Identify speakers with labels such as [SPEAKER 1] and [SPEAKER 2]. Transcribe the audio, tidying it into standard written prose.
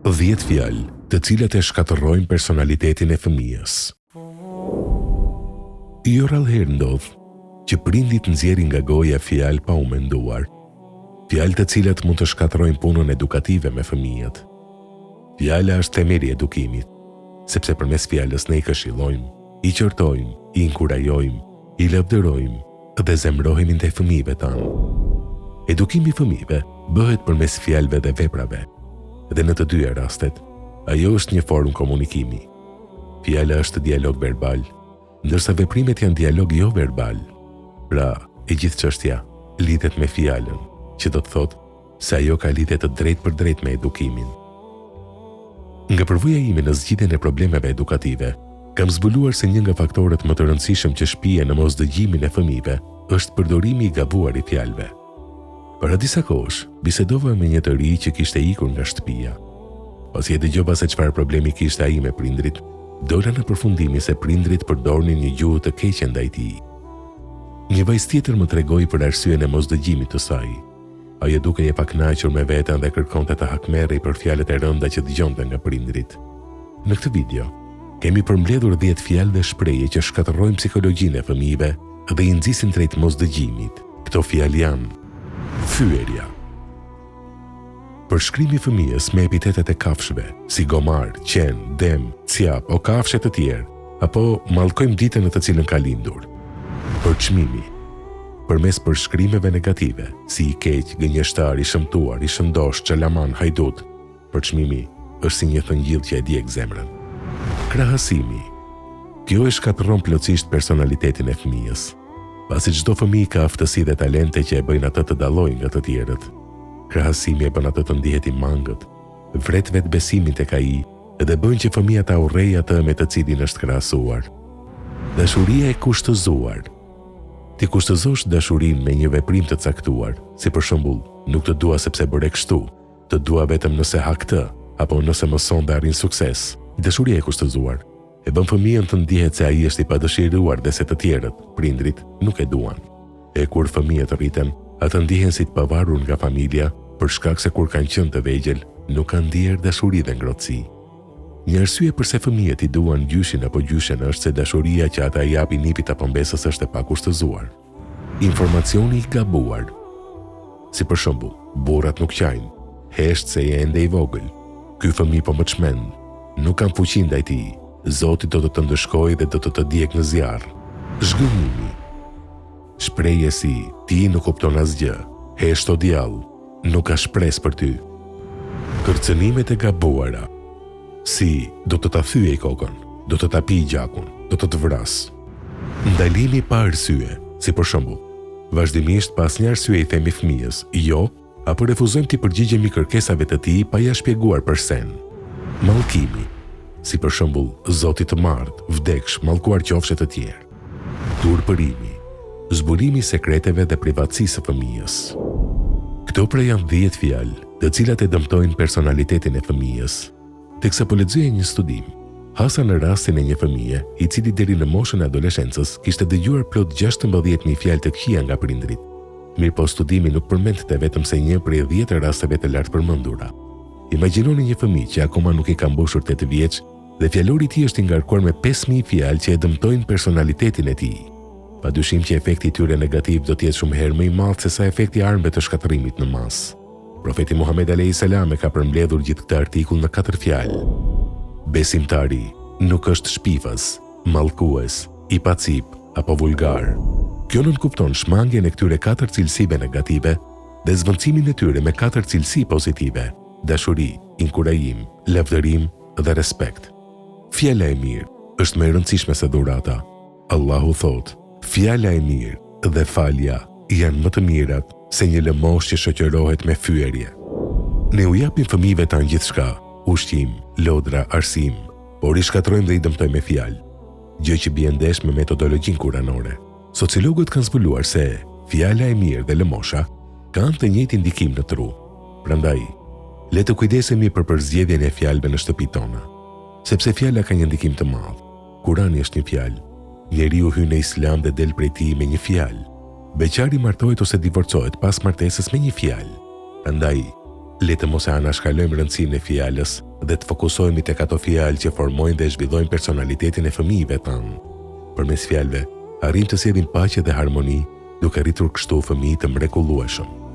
[SPEAKER 1] 10 fjalë të cilat e shkatërrojnë personalitetin e fëmijës. Jo rallëherë ndodh që prindit nxjerrin nga goja fjalë pa u menduar, fjalë të cilat mund të shkatërrojnë punën edukative me fëmijët. Fjala është themeli i edukimit, sepse përmes fjalës ne i këshillojmë, i qortojmë, i inkurajojmë, i lavdërojmë dhe zemrohemi ndaj fëmijëve tanë. Edukimi i fëmijëve bëhet përmes fjalëve dhe veprave, dhe në të dyja rastet, ajo është një formë komunikimi. Fjala është dialog verbal, ndërsa veprimet janë dialog jo verbal. Pra, e gjithë çështja lidhet me fjalën, që do të thotë se ajo ka lidhje të drejtë për drejtë me edukimin. Nga përvoja ime në zgjidhjen e problemeve edukative, kam zbuluar se një nga faktorët më të rëndësishëm që shpije në mosdëgjimin e fëmijëve është përdorimi i gabuar i fjalëve. Para disa kohësh, bisedova me një të ri që kishte ikur nga shtëpia. Pasi e dëgjova se çfarë problemi kishte ai me prindrit, dola në përfundimi se prindrit përdornin një gjuhë të keqe ndaj tij. Një vajzë tjetër më tregoi për arsyeën e mosdëgjimit të saj. Ajo dukej e pakënaqur me veten dhe kërkonte të hakmerrej për fjalët e rënda që dëgjonte nga prindrit. Në këtë video, kemi përmbledhur 10 fjalë dhe shprehje që shkatërrojnë psikologjinë e fëmijëve dhe i nxisin drejt mosdëgjimit. Këto fjalë janë: fyerja. Përshkrimi fëmijës me epitetet e kafshëve, si gomar, qen, dem, cjap o kafshë të tjerë, apo mallkojmë ditën në të cilën ka lindur. Përçmimi. Përmes përshkrimeve negative, si i keq, gënjeshtar, i shëmtuar, i shëndosh, xhalaman, hajdut, përçmimi është si një thëngjell që e djeg zemrën. Krahasimi. Kjo e shkatërron plotësisht personalitetin e fëmijës. Pasi çdo fëmijë ka aftësi dhe talente që e bëjnë atë të dallojë nga të tjerët. Krahasimi e bën atë të ndihet i mangët, vret vetbesimin tek ai dhe bën që fëmia ta urrejë atë me të cilin është krahasuar. Dashuria e kushtëzuar. Ti kushtëzosh dashurinë me një veprim të caktuar, si për shembull, nuk të dua sepse bëre kështu, të dua vetëm nëse ha këtë, apo nëse mëson dhe arrin sukses. Dashuria e kushtëzuar e bën fëmijën të ndihet se ai është i padëshiruar dhe se të tjerët, prindrit, nuk e duan. E kur fëmijët rriten, ata ndihen si të pavarur nga familja, për shkak se kur kanë qenë të vegjël, nuk kanë ndier dashuri dhe ngrohtësi. Një arsye pse fëmijët i duan gjyshin apo gjyshen është se dashuria që ata i japin nipit apo mbesës është e pakushtëzuar. Informacioni i gabuar. Si për shembull, burrat nuk qajnë, hesht se je ende i vogël. Ky fëmijë po më çmend, nuk kam fuqi ndaj tij. Zoti do të të ndëshkojë dhe do të të djeg në zjarr. Zhgënjimi. Shprehje si ti nuk kupton asgjë, hesht o djall, nuk ka shpresë për ty. Kërcënimet e gabuara. Si do të ta thyej kokën, do të ta pij gjakun, do të të vras. Ndalimi pa arsye, si për shembull, vazhdimisht pas një arsye i themi fëmijës jo, apo refuzojmë të përgjigjemi kërkesave të tij pa ia shpjeguar përse. Mallkimi. Si për shembull, zoti të marrë, vdeksh, mallkuar qofshe të tjerë. Turpërimi. Zbulimi i sekreteve dhe privatësisë së fëmijës. Këto pra janë 10 fjalë, të cilat e dëmtojnë personalitetin e fëmijës. Teksa po lexoja një studim, hasa në rastin e një fëmije, i cili deri në moshën e adoleshencës kishte dëgjuar plot 16.000 fjalë të këqija nga prindrit. Mirëpo studimi nuk përmendte vetëm se një prej 10 rasteve të lartë përmendura. Imagjinoni një fëmijë që akoma nuk i ka mbushur 8 vjeç dhe fjalori i tij është i ngarkuar me 5.000 fjalë që e dëmtojnë personalitetin e tij. Padyshim që efekti i tyre negativ do të jetë shumë herë më i madh se sa efekti i armëve të shkatërimit në masë. Profeti Muhammed a.s. e ka përmbledhur gjithë këtë artikull në 4 fjalë. Besimtari nuk është shpifës, mallkues, i pacip apo vulgar. Kjo nënkupton shmangjen e këtyre 4 cilësive negative dhe zvendësimin e tyre me 4 cilësi pozitive: dashuri, inkurajim, lavdërim dhe respekt. Fjala e mirë është më e rëndësishme se dhurata. Allahu thotë: fjala e mirë dhe falja janë më të mirat se një lëmosh që shoqërohet me fyerje. Ne u japim fëmijëve tanë gjithçka, ushqim, lodra, arsim, por i shkatrojmë dhe i dëmtojmë me fjalë, gjë që bie ndesh me metodologjinë kuranore. Sociologët kanë zbuluar se fjala e mirë dhe lëmosha kanë të njëjtin ndikim në tru. Prandaj, le të kujdesemi për përzgjedhjen e fjalëve në shtëpitë tona, sepse fjala ka një ndikim të madh. Kurani është një fjalë. Njeriu hyn në Islam dhe del prej tij me një fjalë. Beqari martohet ose divorcohet pas martesës me një fjalë. Prandaj, le të mos e anashkalojmë rëndësinë e fjalës dhe të fokusohemi tek ato fjalë që formojnë dhe zhvillojnë personalitetin e fëmijëve tanë. Përmes fjalëve, arrim të sjellim paqe dhe harmoni, duke rritur kështu fëmijë të mrekullueshëm.